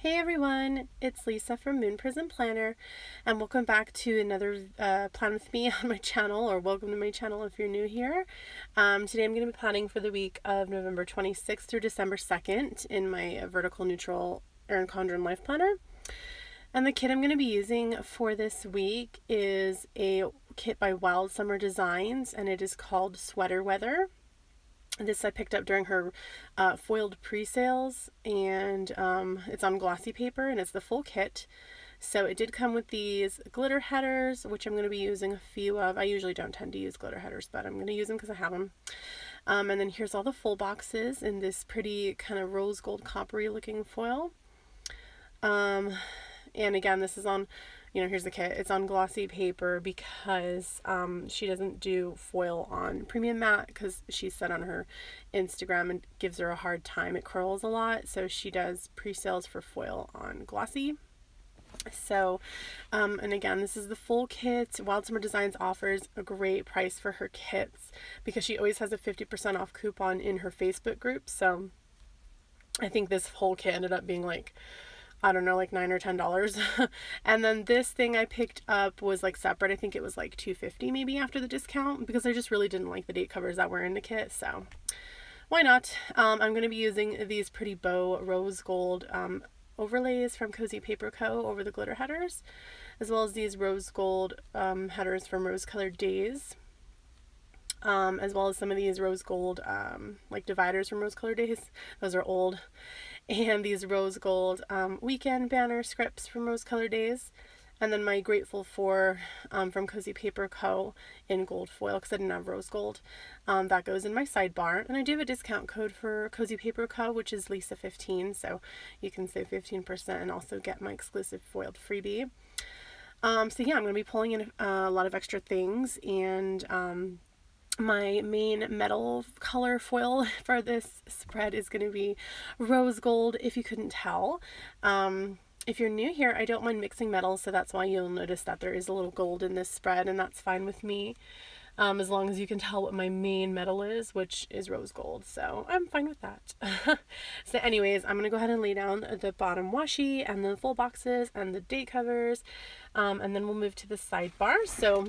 Hey everyone, it's Lisa from Prism Planner, and welcome back to another plan with me on my channel, or welcome to my channel if you're new here. Today I'm going to be planning for the week of November 26th through December 2nd in my vertical neutral Erin Condren life planner. And the kit I'm going to be using for this week is a kit by Wild Summer Designs, and it is called Sweater Weather. This I picked up during her foiled pre-sales, and it's on glossy paper, and it's the full kit. So it did come with these glitter headers, which I'm going to be using a few of. I usually don't tend to use glitter headers, but I'm going to use them because I have them. And then here's all the full boxes in this pretty kind of rose gold coppery looking foil. And again, this is on, here's the kit. It's on glossy paper because she doesn't do foil on premium matte because she said on her Instagram and gives her a hard time. It curls a lot, so she does pre-sales for foil on glossy. So, and again, this is the full kit. Wild Summer Designs offers a great price for her kits because she always has a 50% off coupon in her Facebook group. So I think this whole kit ended up being like, I don't know, like $9 or $10. And then this thing I picked up was like separate. I think it was like $2.50 maybe after the discount because I just really didn't like the date covers that were in the kit. So why not? I'm going to be using these pretty bow rose gold overlays from Cozy Paper Co. over the glitter headers, as well as these rose gold headers from Rose Colored Days. As well as some of these rose gold like dividers from Rose Colored Days. Those are old. And these rose gold weekend banner scripts from Rose Colored Days. And then my Grateful For from Cozy Paper Co. in gold foil because I didn't have rose gold. That goes in my sidebar. And I do have a discount code for Cozy Paper Co., which is Lisa15. So you can save 15% and also get my exclusive foiled freebie. So yeah, I'm going to be pulling in a lot of extra things, and my main metal color foil for this spread is going to be rose gold, if you couldn't tell. If you're new here, I don't mind mixing metals, so that's why you'll notice that there is a little gold in this spread, and that's fine with me. As long as you can tell what my main metal is, which is rose gold, so I'm fine with that. So anyways, I'm going to go ahead and lay down the bottom washi and the full boxes and the date covers, and then we'll move to the sidebar. So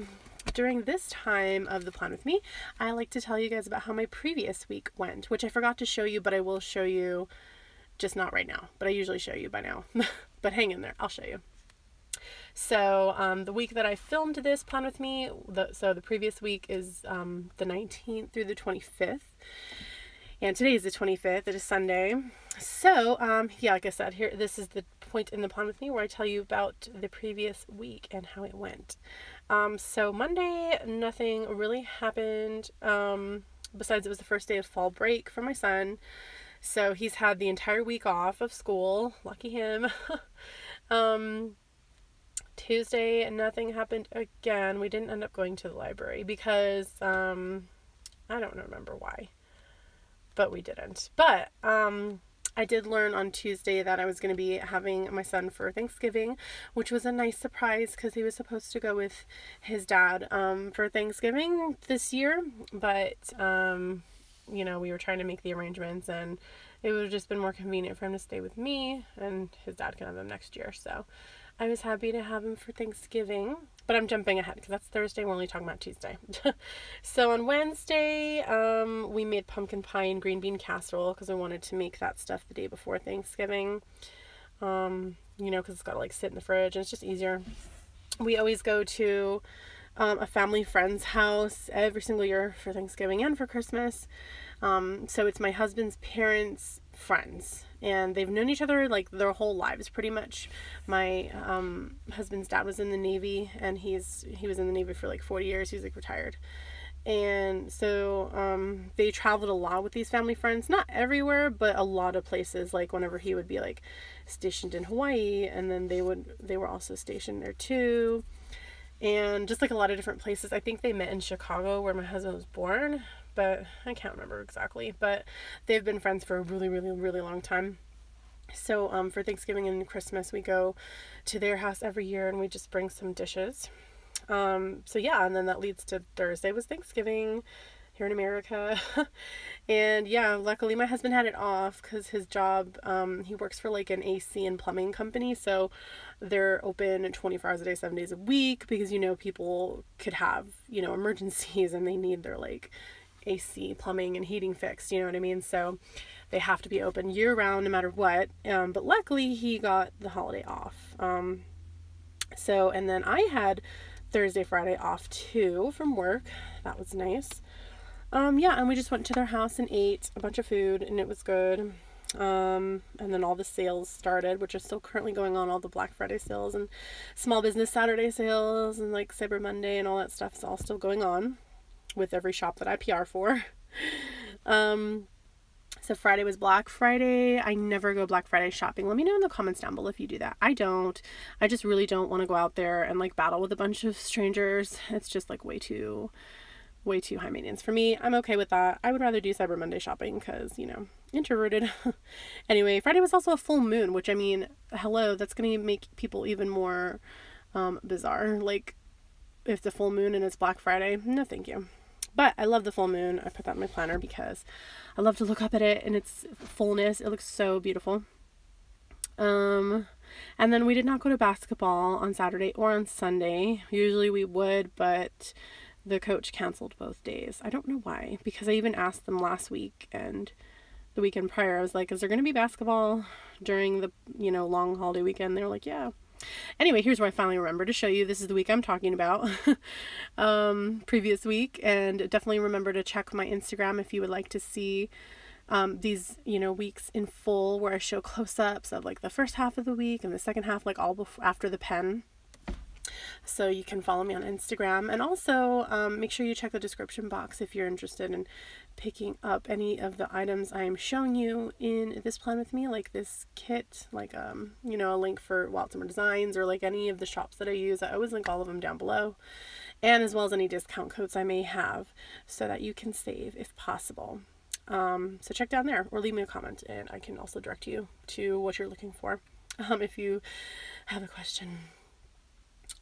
during this time of the plan with me, I like to tell you guys about how my previous week went, which I forgot to show you, but I will show you, just not right now, but I usually show you by now. But hang in there, I'll show you. So the week that I filmed this plan with me, so the previous week is the 19th through the 25th. And today is the 25th, it is Sunday. So, yeah, like I said, here, this is the point in the plan with me where I tell you about the previous week and how it went. So Monday, nothing really happened, besides it was the first day of fall break for my son. So he's had the entire week off of school, lucky him. Tuesday, nothing happened again. We didn't end up going to the library because, I don't remember why, but we didn't. But, I did learn on Tuesday that I was going to be having my son for Thanksgiving, which was a nice surprise because he was supposed to go with his dad for Thanksgiving this year, but we were trying to make the arrangements, and it would have just been more convenient for him to stay with me, and his dad can have him next year. So I was happy to have him for Thanksgiving, but I'm jumping ahead because that's Thursday. We're only talking about Tuesday. So on Wednesday, we made pumpkin pie and green bean casserole because I wanted to make that stuff the day before Thanksgiving. Because it's got to like sit in the fridge and it's just easier. We always go to a family friend's house every single year for Thanksgiving and for Christmas. So it's my husband's parents' friends, and they've known each other like their whole lives pretty much. My husband's dad was in the Navy, and he was in the Navy for like 40 years. He's like retired. And so they traveled a lot with these family friends, not everywhere, but a lot of places. Like whenever he would be like stationed in Hawaii, and then they were also stationed there too. And just like a lot of different places. I think they met in Chicago where my husband was born, but I can't remember exactly. But they've been friends for a really, really, really long time. So for Thanksgiving and Christmas, we go to their house every year, and we just bring some dishes. So yeah, and then that leads to Thursday was Thanksgiving, here in America. And yeah, luckily my husband had it off because his job, he works for like an AC and plumbing company, so they're open 24 hours a day, 7 days a week, because people could have emergencies and they need their like AC, plumbing, and heating fixed, you know what I mean? So they have to be open year round no matter what. But luckily he got the holiday off. And then I had Thursday, Friday off too from work. That was nice. And we just went to their house and ate a bunch of food, and it was good. And then all the sales started, which are still currently going on, all the Black Friday sales and Small Business Saturday sales and like Cyber Monday and all that stuff is all still going on with every shop that I PR for. So Friday was Black Friday. I never go Black Friday shopping. Let me know in the comments down below if you do that. I don't. I just really don't want to go out there and like battle with a bunch of strangers. It's just like way too high maintenance for me. I'm okay with that. I would rather do Cyber Monday shopping because, introverted. Anyway, Friday was also a full moon, which hello, that's going to make people even more bizarre. Like, if the full moon and it's Black Friday, no thank you. But I love the full moon. I put that in my planner because I love to look up at it and its fullness. It looks so beautiful. And then we did not go to basketball on Saturday or on Sunday. Usually we would, but the coach canceled both days. I don't know why, because I even asked them last week and the weekend prior. I was like, is there going to be basketball during the, long holiday weekend? They were like, yeah. Anyway, here's where I finally remember to show you. This is the week I'm talking about. Previous week. And definitely remember to check my Instagram if you would like to see these, weeks in full, where I show close-ups of like the first half of the week and the second half, like all after the pen. So you can follow me on Instagram, and also make sure you check the description box if you're interested in picking up any of the items I am showing you in this plan with me, like this kit, like a link for Wild Summer Designs, or like any of the shops that I use. I always link all of them down below, and as well as any discount codes I may have, so that you can save if possible. So check down there, or leave me a comment and I can also direct you to what you're looking for if you have a question.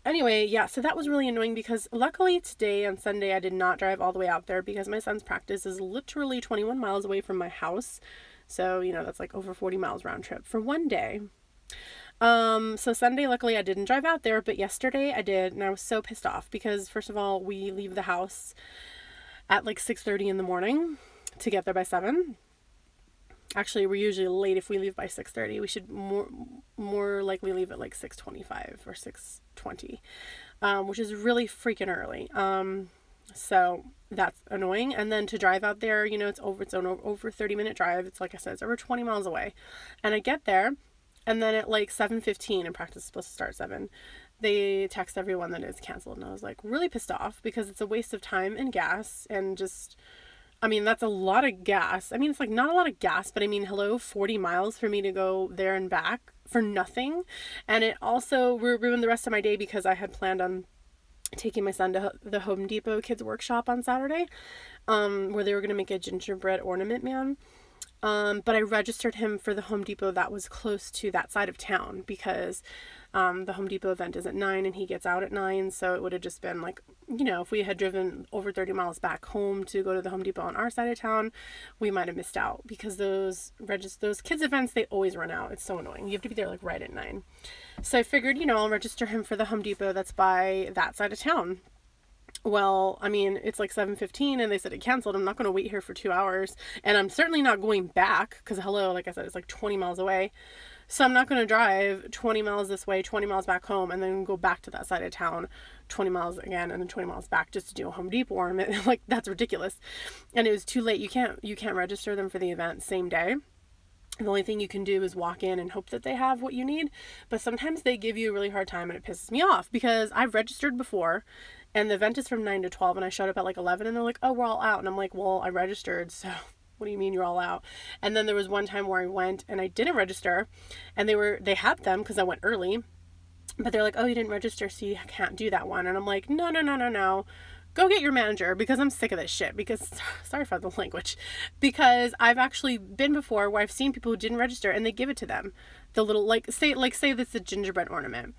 Anyway, yeah, so that was really annoying because luckily today on Sunday I did not drive all the way out there because my son's practice is literally 21 miles away from my house. So, that's like over 40 miles round trip for one day. So Sunday, luckily I didn't drive out there, but yesterday I did, and I was so pissed off because, first of all, we leave the house at like 6:30 in the morning to get there by 7. Actually, we're usually late if we leave by 6:30. We should more likely leave at like 6:25 or 6:20, which is really freaking early. So that's annoying. And then to drive out there, it's over 30-minute drive. It's like I said, it's over 20 miles away. And I get there, and then at like 7:15, and practice is supposed to start at 7, they text everyone that it's canceled. And I was like really pissed off because it's a waste of time and gas, and just, that's a lot of gas. It's like not a lot of gas, but hello, 40 miles for me to go there and back for nothing. And it also ruined the rest of my day because I had planned on taking my son to the Home Depot Kids Workshop on Saturday, where they were going to make a gingerbread ornament man. But I registered him for the Home Depot that was close to that side of town because the Home Depot event is at 9 and he gets out at 9. So it would have just been like, if we had driven over 30 miles back home to go to the Home Depot on our side of town, we might have missed out because those kids events, they always run out. It's so annoying. You have to be there like right at 9. So I figured, I'll register him for the Home Depot that's by that side of town. Well, it's like 7:15 and they said it canceled. I'm not going to wait here for 2 hours, and I'm certainly not going back because, hello, like I said, it's like 20 miles away. So I'm not going to drive 20 miles this way, 20 miles back home, and then go back to that side of town 20 miles again, and then 20 miles back just to do a Home Depot ornament. Like, that's ridiculous. And it was too late. You can't register them for the event same day. The only thing you can do is walk in and hope that they have what you need. But sometimes they give you a really hard time, and it pisses me off because I've registered before, and the event is from 9 to 12, and I showed up at like 11, and they're like, oh, we're all out. And I'm like, well, I registered, so what do you mean you're all out? And then there was one time where I went and I didn't register, and they had them because I went early, but they're like, oh, you didn't register, so you can't do that one. And I'm like, no. Go get your manager, because I'm sick of this shit. Because, sorry for the language, because I've actually been before where I've seen people who didn't register and they give it to them. the little, say that's a gingerbread ornament.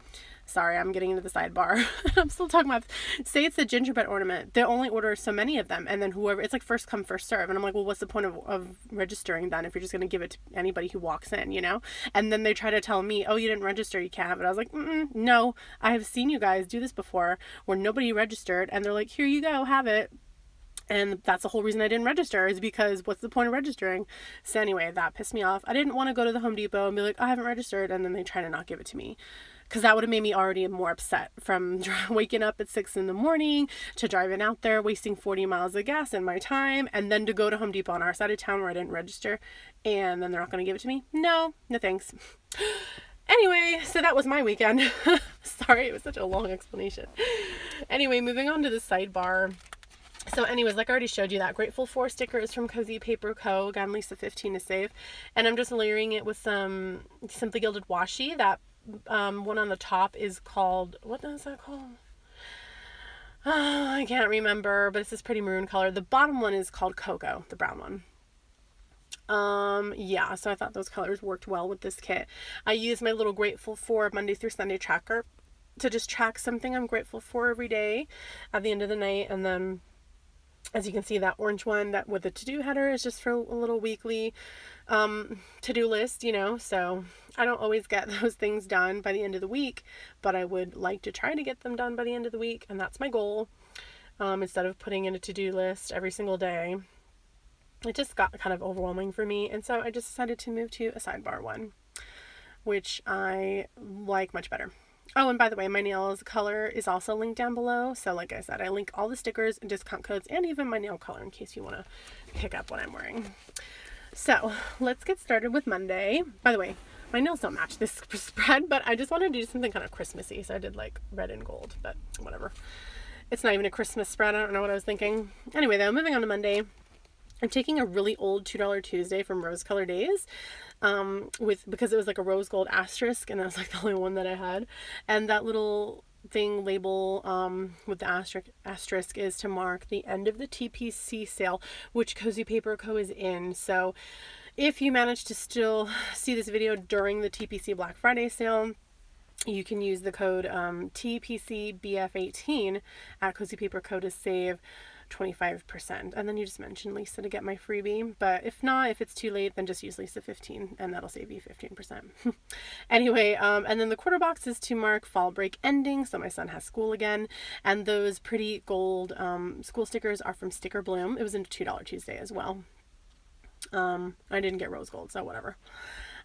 Sorry, I'm getting into the sidebar. I'm still talking about, say it's a gingerbread ornament. They only order so many of them. And then whoever, it's like first come, first serve. And I'm like, well, what's the point of registering then if you're just going to give it to anybody who walks in, you know? And then they try to tell me, oh, you didn't register, you can't have it. I was like, no, I have seen you guys do this before where nobody registered. And they're like, here you go, have it. And that's the whole reason I didn't register, is because what's the point of registering? So anyway, that pissed me off. I didn't want to go to the Home Depot and be like, I haven't registered. And then they try to not give it to me. Because that would have made me already more upset, from waking up at 6 a.m. to driving out there, wasting 40 miles of gas and my time, and then to go to Home Depot on our side of town where I didn't register, and then they're not going to give it to me. No thanks. Anyway, so that was my weekend. Sorry, it was such a long explanation. Anyway, moving on to the sidebar. So anyways, like I already showed you, that Grateful For sticker is from Cozy Paper Co. Again, Lisa 15 to save. And I'm just layering it with some Simply Gilded washi. That one on the top is called, what is that called? Oh, I can't remember, but it's this pretty maroon color. The bottom one is called Cocoa, the brown one. Yeah, so I thought those colors worked well with this kit. I use my little Grateful For Monday through Sunday tracker to just track something I'm grateful for every day at the end of the night. And then, as you can see, that orange one that with the to-do header is just for a little weekly to-do list, you know. So I don't always get those things done by the end of the week, but I would like to try to get them done by the end of the week, and that's my goal. Instead of putting in a to-do list every single day, it just got kind of overwhelming for me, and so I just decided to move to a sidebar one, which I like much better. Oh, and by the way, my nails color is also linked down below. So like I said, I link all the stickers and discount codes and even my nail color in case you want to pick up what I'm wearing. So let's get started with Monday. By the way, my nails don't match this spread, but I just wanted to do something kind of Christmassy. So I did like red and gold, but whatever. It's not even a Christmas spread. I don't know what I was thinking. Anyway, though, moving on to Monday. I'm taking a really old $2 Tuesday from Rose Color Days, because it was like a rose gold asterisk, and that was like the only one that I had. And that little thing label with the asterisk is to mark the end of the TPC sale, which Cozy Paper Co. is in. So if you manage to still see this video during the TPC Black Friday sale, you can use the code TPCBF18 at Cozy Paper Co. to save 25%, and then you just mention Lisa to get my freebie. But if not, if it's too late, then just use Lisa 15 and that'll save you 15%. Anyway, and then the quarter box is to mark fall break ending, so my son has school again, and those pretty gold school stickers are from Sticker Bloom. It was in a $2 Tuesday as well. I didn't get rose gold, so whatever.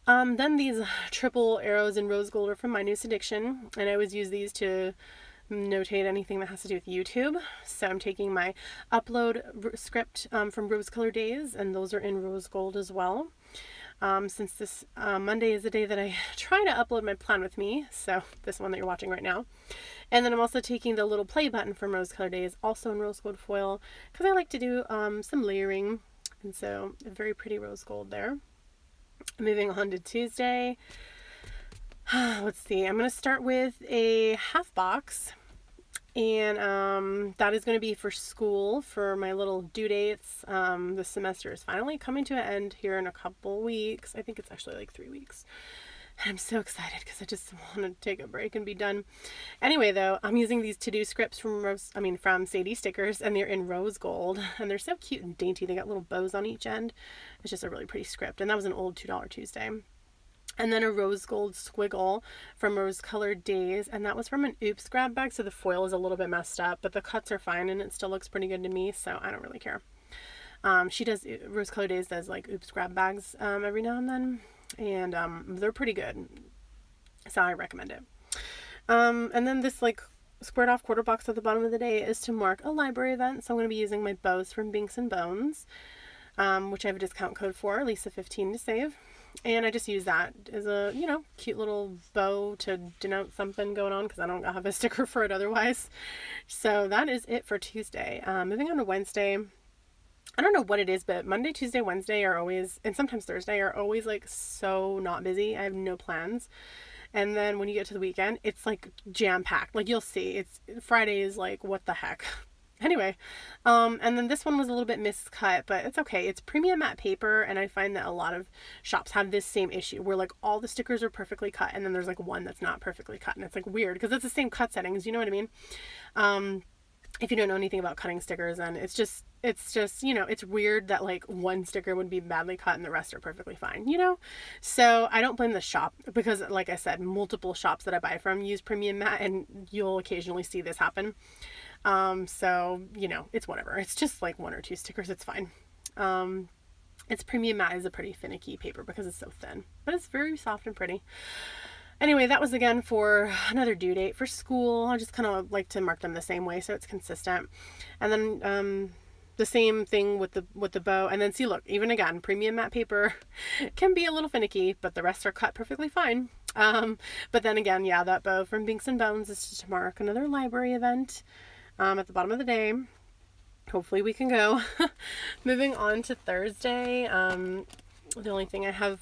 Then these triple arrows in rose gold are from My Newest Addiction, and I always use these to notate anything that has to do with YouTube. So I'm taking my upload script from Rose Color Days, and those are in rose gold as well. Since this Monday is the day that I try to upload my plan with me, so this one that you're watching right now. And then I'm also taking the little play button from Rose Color Days, also in rose gold foil, because I like to do some layering, and so a very pretty rose gold there. Moving on to Tuesday. Let's see, I'm going to start with a half box, and that is going to be for school, for my little due dates. The semester is finally coming to an end here in a couple weeks. I think it's actually like 3 weeks. And I'm so excited because I just want to take a break and be done. Anyway, though, I'm using these to-do scripts from Sadie Stickers, and they're in rose gold, and they're so cute and dainty. They got little bows on each end. It's just a really pretty script, and that was an old $2 Tuesday. And then a rose gold squiggle from Rose Colored Days, and that was from an Oops grab bag, so the foil is a little bit messed up, but the cuts are fine and it still looks pretty good to me, so I don't really care. Rose Colored Days does like Oops grab bags every now and then, and they're pretty good, so I recommend it. And then this like squared off quarter box at the bottom of the day is to mark a library event, so I'm going to be using my bows from Binks and Bones, which I have a discount code for, Lisa 15 to save. And I just use that as a, cute little bow to denote something going on, because I don't have a sticker for it otherwise. So that is it for Tuesday. Moving on to Wednesday. I don't know what it is, but Monday, Tuesday, Wednesday are always, and sometimes Thursday, are always like so not busy. I have no plans. And then when you get to the weekend, it's like jam-packed. Like you'll see, Friday is like, what the heck? Anyway, and then this one was a little bit miscut, but it's okay. It's premium matte paper, and I find that a lot of shops have this same issue where like all the stickers are perfectly cut, and then there's like one that's not perfectly cut, and it's like weird because it's the same cut settings. You know what I mean? If you don't know anything about cutting stickers, and it's just it's weird that like one sticker would be badly cut and the rest are perfectly fine. So I don't blame the shop, because like I said, multiple shops that I buy from use premium matte, and you'll occasionally see this happen. So it's whatever. It's just like one or two stickers. It's fine. It's premium matte is a pretty finicky paper because it's so thin, but it's very soft and pretty. Anyway, that was again for another due date for school. I just kind of like to mark them the same way so it's consistent. And then the same thing with the bow. And then see, look, even again, premium matte paper can be a little finicky, but the rest are cut perfectly fine. But then again, yeah, that bow from Binks and Bones is to mark another library event at the bottom of the day. Hopefully we can go. Moving on to Thursday. The only thing I have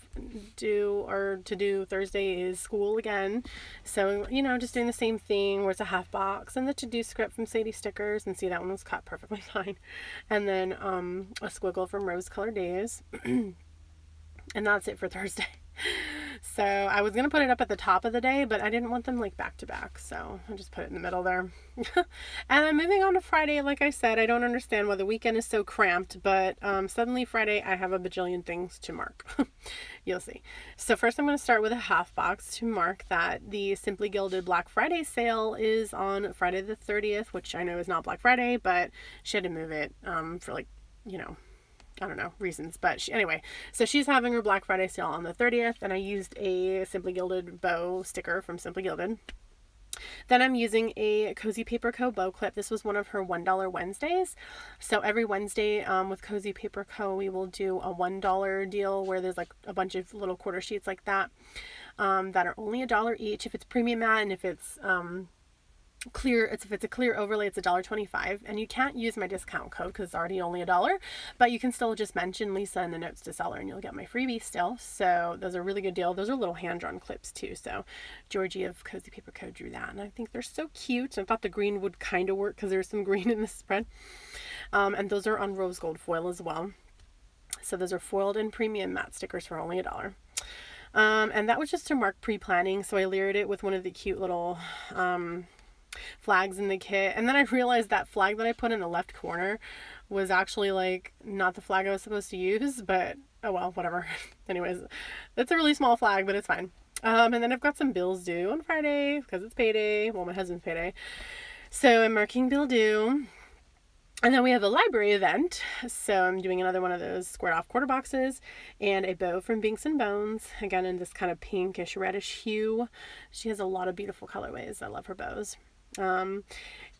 to do Thursday is school again. So, just doing the same thing where it's a half box and the to-do script from Sadie Stickers, and see, that one was cut perfectly fine. And then a squiggle from Rose Color Days. And that's it for Thursday. So I was going to put it up at the top of the day, but I didn't want them like back to back. So I just put it in the middle there. And then moving on to Friday, like I said, I don't understand why the weekend is so cramped, but suddenly Friday I have a bajillion things to mark. You'll see. So first I'm going to start with a half box to mark that the Simply Gilded Black Friday sale is on Friday the 30th, which I know is not Black Friday, but she had to move it for like, I don't know, reasons. But anyway, so she's having her Black Friday sale on the 30th, and I used a Simply Gilded bow sticker from Simply Gilded. Then I'm using a Cozy Paper Co. bow clip. This was one of her $1 Wednesdays. So every Wednesday with Cozy Paper Co. we will do a $1 deal where there's like a bunch of little quarter sheets like that that are only $1 each if it's premium matte, and if it's clear, if it's a clear overlay, it's $1.25, and you can't use my discount code because it's already only $1, but you can still just mention Lisa in the notes to seller and you'll get my freebie still. So those are a really good deal. Those are little hand-drawn clips too. So Georgie of Cozy Paper Co. drew that, and I think they're so cute. I thought the green would kind of work because there's some green in the spread. And those are on rose gold foil as well. So those are foiled and premium matte stickers for only $1. And that was just to mark pre-planning. So I layered it with one of the cute little flags in the kit, and then I realized that flag that I put in the left corner was actually like not the flag I was supposed to use, but oh well, whatever. Anyways, it's a really small flag, but it's fine. And then I've got some bills due on Friday because it's payday. Well, my husband's payday, so I'm marking bill due. And then we have a library event, so I'm doing another one of those squared off quarter boxes and a bow from Binks and Bones, again in this kind of pinkish reddish hue. She has a lot of beautiful colorways. I love her bows. And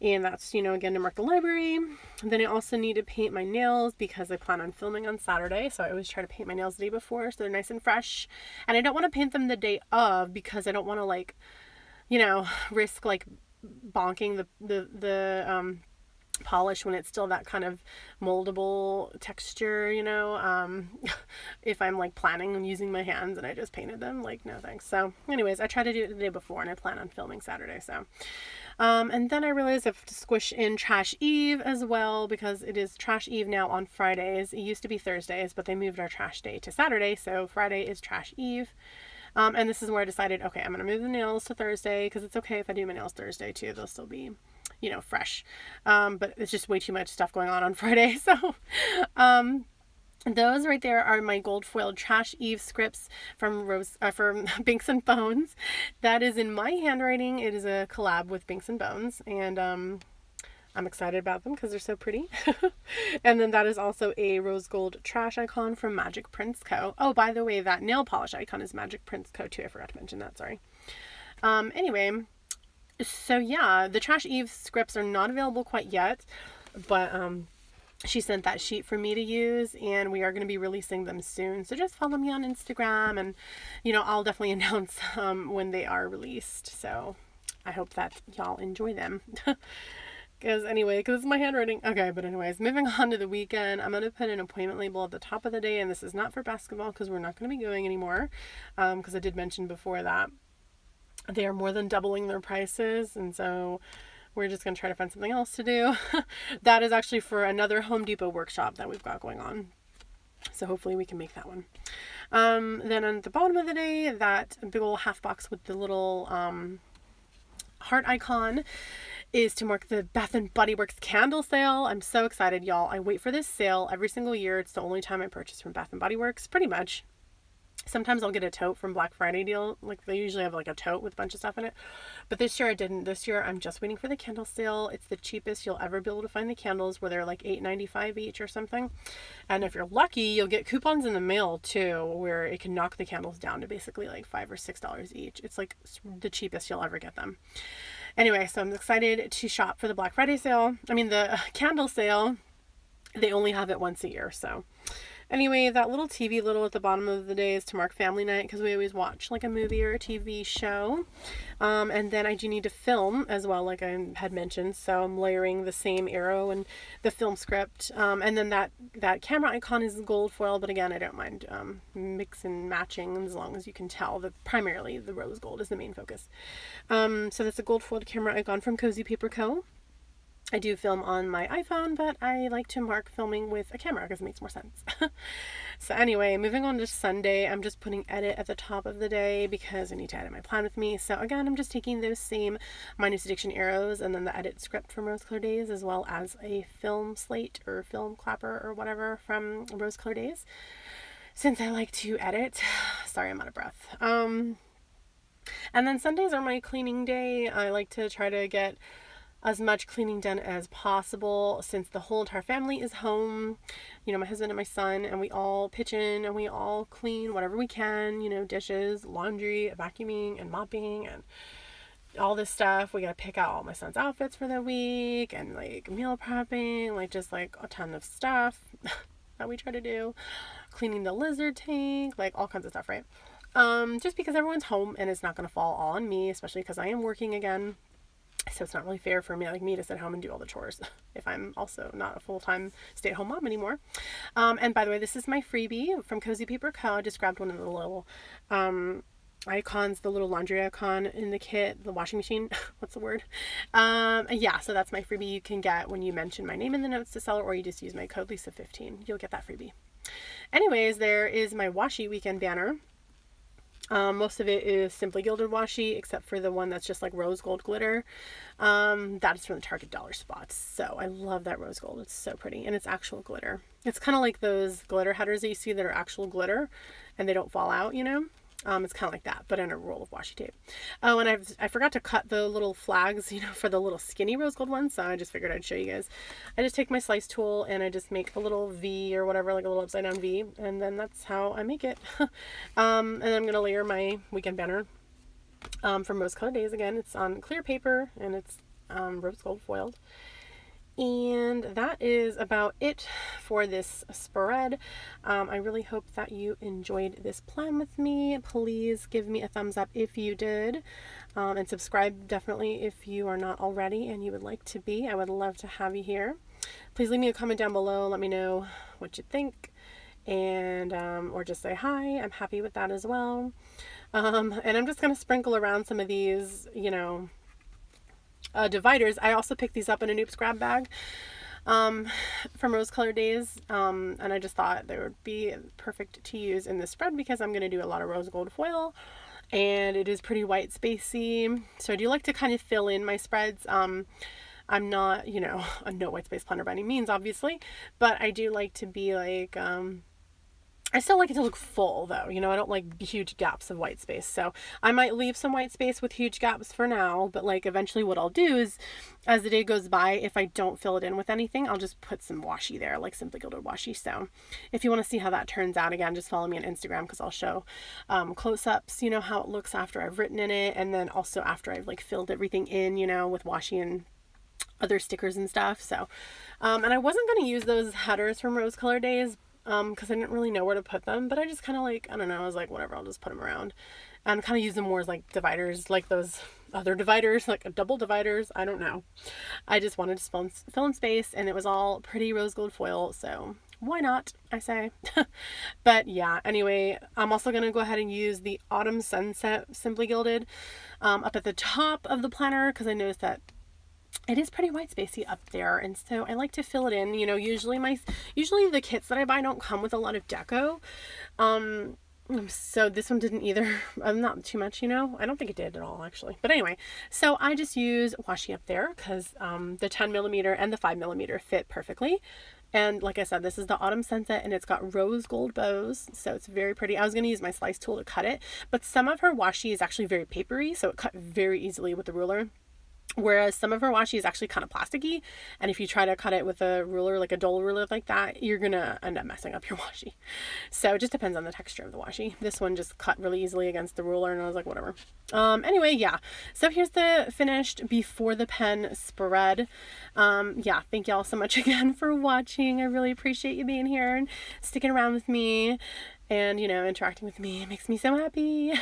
that's, again, to mark the library. And then I also need to paint my nails because I plan on filming on Saturday. So I always try to paint my nails the day before so they're nice and fresh. And I don't want to paint them the day of because I don't want to like, risk like bonking the polish when it's still that kind of moldable texture, if I'm like planning on using my hands and I just painted them, like, no thanks. So anyways, I try to do it the day before and I plan on filming Saturday. So and then I realized I have to squish in Trash Eve as well because it is Trash Eve now on Fridays. It used to be Thursdays, but they moved our trash day to Saturday, so Friday is Trash Eve. And this is where I decided, okay, I'm going to move the nails to Thursday because it's okay if I do my nails Thursday too. They'll still be, fresh. But it's just way too much stuff going on Friday. So, those right there are my gold foiled Trash Eve scripts from Binks and Bones. That is in my handwriting. It is a collab with Binks and Bones, and I'm excited about them because they're so pretty. And then that is also a rose gold trash icon from Magic Prints Co. Oh, by the way, that nail polish icon is Magic Prints Co. too. I forgot to mention that. Sorry. Anyway, so yeah, the Trash Eve scripts are not available quite yet, but she sent that sheet for me to use, and we are going to be releasing them soon. So just follow me on Instagram, and I'll definitely announce when they are released. So I hope that y'all enjoy them. Because it's my handwriting. Okay, but anyways, moving on to the weekend, I'm going to put an appointment label at the top of the day, and this is not for basketball because we're not going to be going anymore, because I did mention before that they are more than doubling their prices, and so we're just going to try to find something else to do. That is actually for another Home Depot workshop that we've got going on. So hopefully we can make that one. Then on the bottom of the day, that big old half box with the little heart icon is to mark the Bath and Body Works candle sale. I'm so excited, y'all. I wait for this sale every single year. It's the only time I purchase from Bath and Body Works, pretty much. Sometimes I'll get a tote from Black Friday deal. Like, they usually have like a tote with a bunch of stuff in it. But this year I didn't. This year I'm just waiting for the candle sale. It's the cheapest you'll ever be able to find the candles, where they're like $8.95 each or something. And if you're lucky, you'll get coupons in the mail too, where it can knock the candles down to basically like $5 or $6 each. It's like the cheapest you'll ever get them. Anyway, so I'm excited to shop for the Black Friday sale. I mean, the candle sale. They only have it once a year, so... Anyway, that little TV little at the bottom of the day is to mark family night, because we always watch like a movie or a TV show. And then I do need to film as well, like I had mentioned. So I'm layering the same arrow and the film script. And then that camera icon is gold foil, but again, I don't mind mix and matching as long as you can tell that primarily the rose gold is the main focus. So that's a gold foiled camera icon from Cozy Paper Co. I do film on my iPhone, but I like to mark filming with a camera because it makes more sense. So anyway, moving on to Sunday, I'm just putting edit at the top of the day because I need to edit my plan with me. So again, I'm just taking those same minus addiction arrows and then the edit script from Rose Color Days, as well as a film slate or film clapper or whatever from Rose Color Days, since I like to edit. Sorry, I'm out of breath. And then Sundays are my cleaning day. I like to try to get as much cleaning done as possible, since the whole entire family is home. You know, my husband and my son, and we all pitch in and we all clean whatever we can, you know, dishes, laundry, vacuuming and mopping and all this stuff. We gotta pick out all my son's outfits for the week and like meal prepping, like just like a ton of stuff that we try to do. Cleaning the lizard tank, like all kinds of stuff, right? Just because everyone's home and it's not gonna fall all on me, especially because I am working again. So it's not really fair for me to sit home and do all the chores if I'm also not a full-time stay-at-home mom anymore. And by the way, this is my freebie from Cozy Paper Co. I just grabbed one of the little icons, the little laundry icon in the kit, the washing machine. What's the word? Yeah, so that's my freebie you can get when you mention my name in the notes to seller, or you just use my code Lisa15. You'll get that freebie. Anyways, there is my washi weekend banner. Most of it is Simply Gilded washi, except for the one that's just like rose gold glitter. That is from the Target dollar spots. So I love that rose gold. It's so pretty, and it's actual glitter. It's kind of like those glitter headers that you see that are actual glitter and they don't fall out, you know. It's kind of like that, but in a roll of washi tape. Oh, and I forgot to cut the little flags, you know, for the little skinny rose gold ones, so I just figured I'd show you guys. I just take my slice tool and I just make a little V or whatever, like a little upside down V, and then that's how I make it. And then I'm going to layer my weekend banner from Rose Color Days. Again, it's on clear paper and it's rose gold foiled. And that is about it for this spread. I really hope that you enjoyed this plan with me. Please give me a thumbs up if you did. And subscribe definitely if you are not already and you would like to be. I would love to have you here. Please leave me a comment down below. Let me know what you think. And or just say hi. I'm happy with that as well. And I'm just going to sprinkle around some of these, you know, dividers. I also picked these up in a Noops grab bag from Rose Color Days, and I just thought they would be perfect to use in this spread because I'm going to do a lot of rose gold foil and it is pretty white spacey, so I do like to kind of fill in my spreads. I'm not, you know, a no white space planner by any means, obviously, but I do like to be like I still like it to look full though, you know, I don't like huge gaps of white space. So I might leave some white space with huge gaps for now, but like eventually what I'll do is as the day goes by, if I don't fill it in with anything, I'll just put some washi there, like Simply Gilded washi. So if you want to see how that turns out, again, just follow me on Instagram because I'll show close-ups, you know, how it looks after I've written in it. And then also after I've like filled everything in, you know, with washi and other stickers and stuff. So, and I wasn't going to use those headers from Rose Color Days, because I didn't really know where to put them, but I just kind of like, I don't know, I was like, whatever, I'll just put them around and kind of use them more as like dividers, like those other dividers, like double dividers. I don't know. I just wanted to fill in space, and it was all pretty rose gold foil, so why not, I say. But yeah, anyway, I'm also going to go ahead and use the Autumn Sunset Simply Gilded up at the top of the planner, because I noticed that it is pretty white spacey up there, and so I like to fill it in. You know, usually the kits that I buy don't come with a lot of deco. So this one didn't either. Not too much, you know. I don't think it did at all, actually. But anyway, so I just use washi up there because the 10mm and the 5mm fit perfectly. And like I said, this is the Autumn Sunset, and it's got rose gold bows, so it's very pretty. I was going to use my slice tool to cut it, but some of her washi is actually very papery, so it cut very easily with the ruler. Whereas some of her washi is actually kind of plasticky, and if you try to cut it with a ruler, like a dull ruler like that, you're gonna end up messing up your washi. So it just depends on the texture of the washi. This one just cut really easily against the ruler, and I was like, whatever. Anyway, yeah. So here's the finished before the pen spread. Yeah, thank y'all so much again for watching. I really appreciate you being here and sticking around with me. And, you know, interacting with me. It makes me so happy.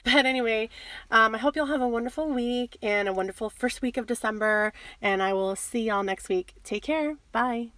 But anyway, I hope you'll have a wonderful week and a wonderful first week of December. And I will see y'all next week. Take care. Bye.